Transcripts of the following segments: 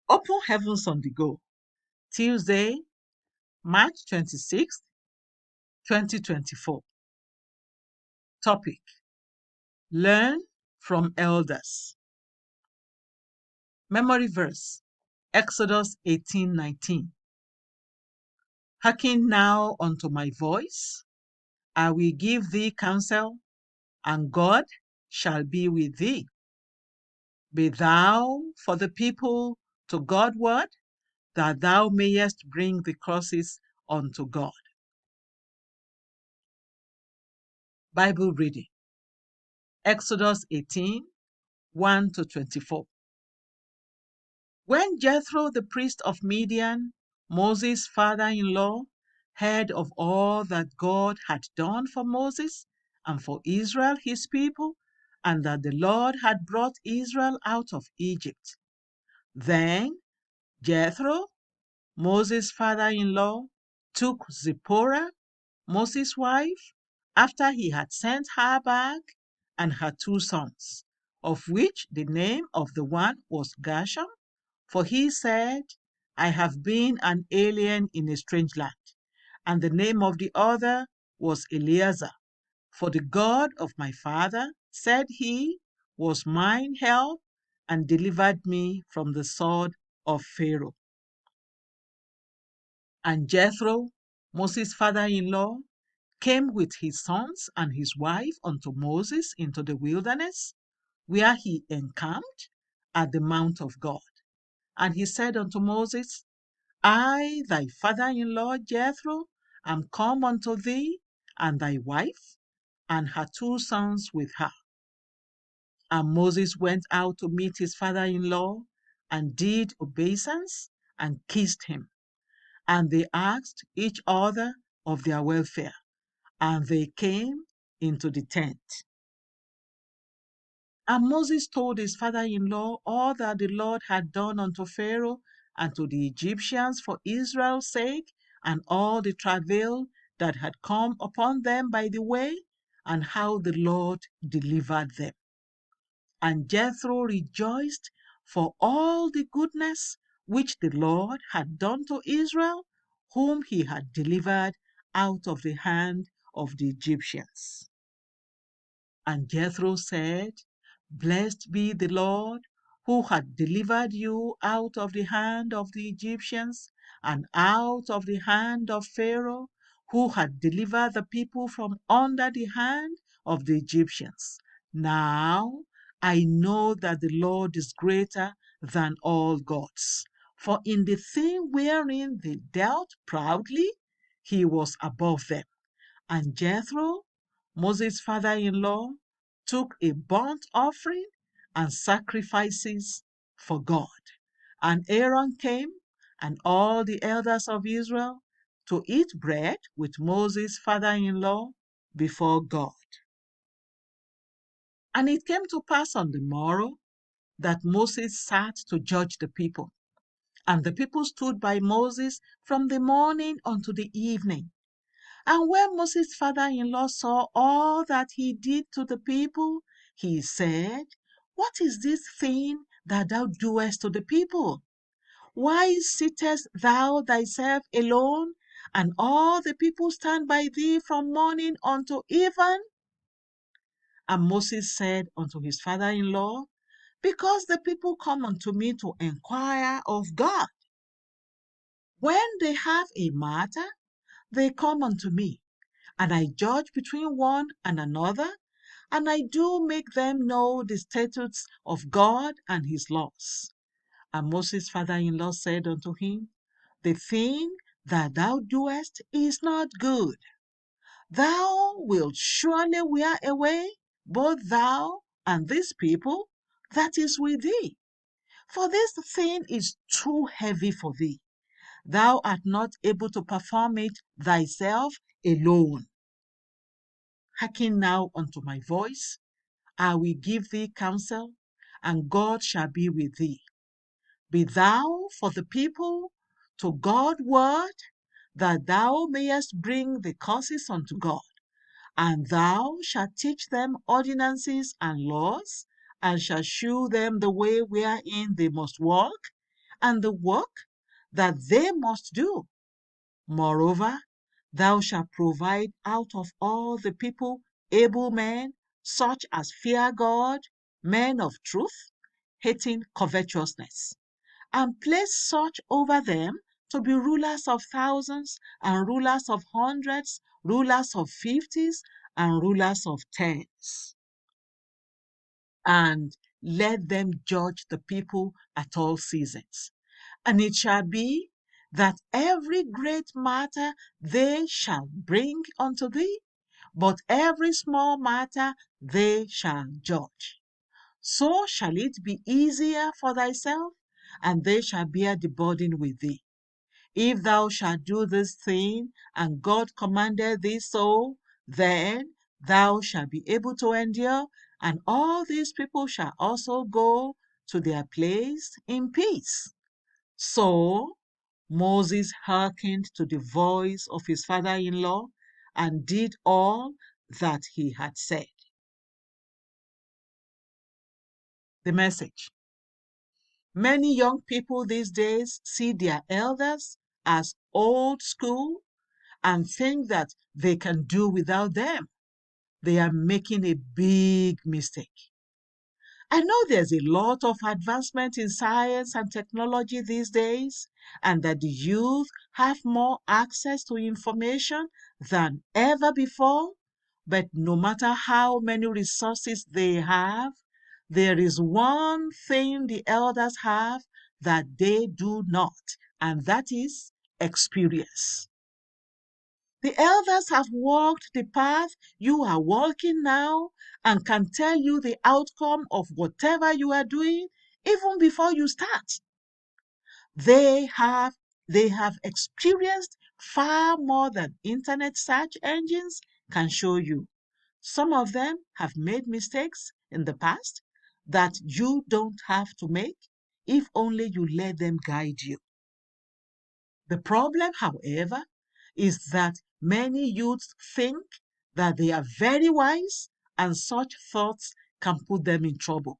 Open Heavens on the Go, Tuesday, March 26th, 2024. Topic: Learn from Elders. Memory verse: Exodus 18:19. Hearken now unto my voice, I will give thee counsel, and God shall be with thee. Be thou for the people to Godward, that thou mayest bring the crosses unto God. Bible reading: Exodus 18:1-24. When Jethro, the priest of Midian, Moses' father-in-law, heard of all that God had done for Moses and for Israel his people, and that the Lord had brought Israel out of Egypt, then Jethro, Moses' father-in-law, took Zipporah, Moses' wife, after he had sent her back, and her two sons, of which the name of the one was Gershom, for he said, I have been an alien in a strange land. And the name of the other was Eleazar, for the God of my father, said he, was mine help, and delivered me from the sword of Pharaoh. And Jethro, Moses' father-in-law, came with his sons and his wife unto Moses into the wilderness, where he encamped at the mount of God. And he said unto Moses, I, thy father-in-law Jethro, am come unto thee, and thy wife, and her two sons with her. And Moses went out to meet his father-in-law, and did obeisance, and kissed him. And they asked each other of their welfare, and they came into the tent. And Moses told his father-in-law all that the Lord had done unto Pharaoh and to the Egyptians for Israel's sake, and all the travail that had come upon them by the way, and how the Lord delivered them. And Jethro rejoiced for all the goodness which the Lord had done to Israel, whom he had delivered out of the hand of the Egyptians. And Jethro said, Blessed be the Lord, who had delivered you out of the hand of the Egyptians, and out of the hand of Pharaoh, who had delivered the people from under the hand of the Egyptians. Now I know that the Lord is greater than all gods. For in the thing wherein they dealt proudly, he was above them. And Jethro, Moses' father-in-law, took a burnt offering and sacrifices for God. And Aaron came, and all the elders of Israel, to eat bread with Moses' father-in-law before God. And it came to pass on the morrow that Moses sat to judge the people. And the people stood by Moses from the morning unto the evening. And when Moses' father-in-law saw all that he did to the people, he said, What is this thing that thou doest to the people? Why sittest thou thyself alone, and all the people stand by thee from morning unto even? And Moses said unto his father-in-law, Because the people come unto me to inquire of God. When they have a matter, they come unto me, and I judge between one and another, and I do make them know the statutes of God and his laws. And Moses' father-in-law said unto him, The thing that thou doest is not good. Thou wilt surely wear away both thou and this people that is with thee. For this thing is too heavy for thee. Thou art not able to perform it thyself alone. Hearken now unto my voice. I will give thee counsel, and God shall be with thee. Be thou for the people to Godward, that thou mayest bring the causes unto God. And thou shalt teach them ordinances and laws, and shalt shew them the way wherein they must walk, and the work that they must do. Moreover, thou shalt provide out of all the people able men, such as fear God, men of truth, hating covetousness, and place such over them to be rulers of thousands, and rulers of hundreds, rulers of fifties, and rulers of tens. And let them judge the people at all seasons. And it shall be that every great matter they shall bring unto thee, but every small matter they shall judge. So shall it be easier for thyself, and they shall bear the burden with thee. If thou shalt do this thing, and God commanded thee so, then thou shalt be able to endure, and all these people shall also go to their place in peace. So Moses hearkened to the voice of his father-in-law and did all that he had said. The message. Many young people these days see their elders as old school and think that they can do without them. They are making a big mistake. I know there's a lot of advancement in science and technology these days, and that the youth have more access to information than ever before. But no matter how many resources they have, there is one thing the elders have that they do not, and that is experience. The elders have walked the path you are walking now and can tell you the outcome of whatever you are doing even before you start. They have experienced far more than internet search engines can show you. Some of them have made mistakes in the past that you don't have to make if only you let them guide you. The problem, however, is that many youths think that they are very wise, and such thoughts can put them in trouble.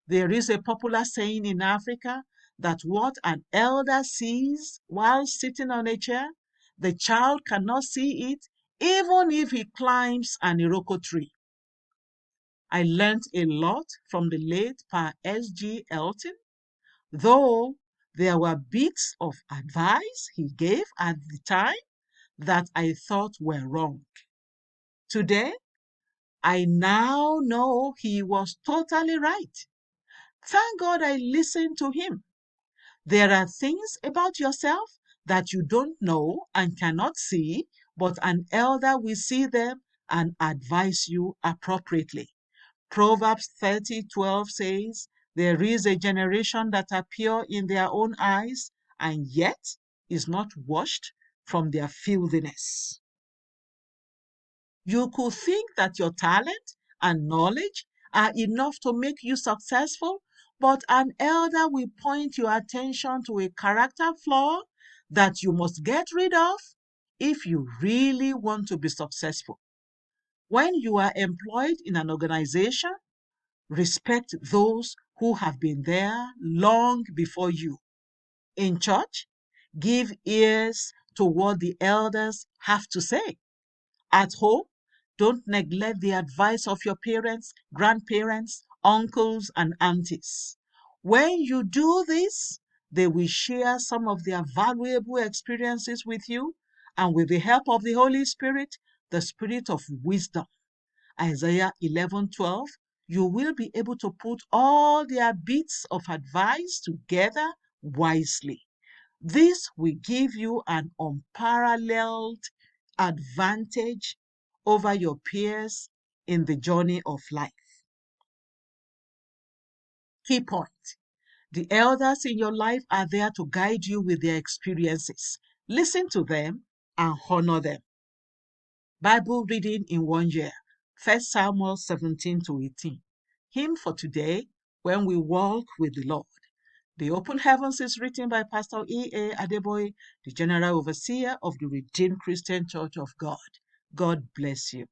There is a popular saying in Africa that what an elder sees while sitting on a chair, the child cannot see it even if he climbs an iroko tree. I learnt a lot from the late Pa S.G. Elton, though there were bits of advice he gave at the time that I thought were wrong. Today, I now know he was totally right. Thank God I listened to him. There are things about yourself that you don't know and cannot see, but an elder will see them and advise you appropriately. Proverbs 30:12 says, there is a generation that are pure in their own eyes, and yet is not washed from their filthiness. You could think that your talent and knowledge are enough to make you successful, but an elder will point your attention to a character flaw that you must get rid of if you really want to be successful. When you are employed in an organization, respect those who have been there long before you. In church, give ears to what the elders have to say. At home, don't neglect the advice of your parents, grandparents, uncles, and aunties. When you do this, they will share some of their valuable experiences with you, and with the help of the Holy Spirit, the Spirit of wisdom, Isaiah 11:12, you will be able to put all their bits of advice together wisely. This will give you an unparalleled advantage over your peers in the journey of life. Key point. The elders in your life are there to guide you with their experiences. Listen to them and honor them. Bible reading in 1 year, 1 Samuel 17-18. Hymn for today, When We Walk with the Lord. The Open Heavens is written by Pastor E.A. Adeboye, the General Overseer of the Redeemed Christian Church of God. God bless you.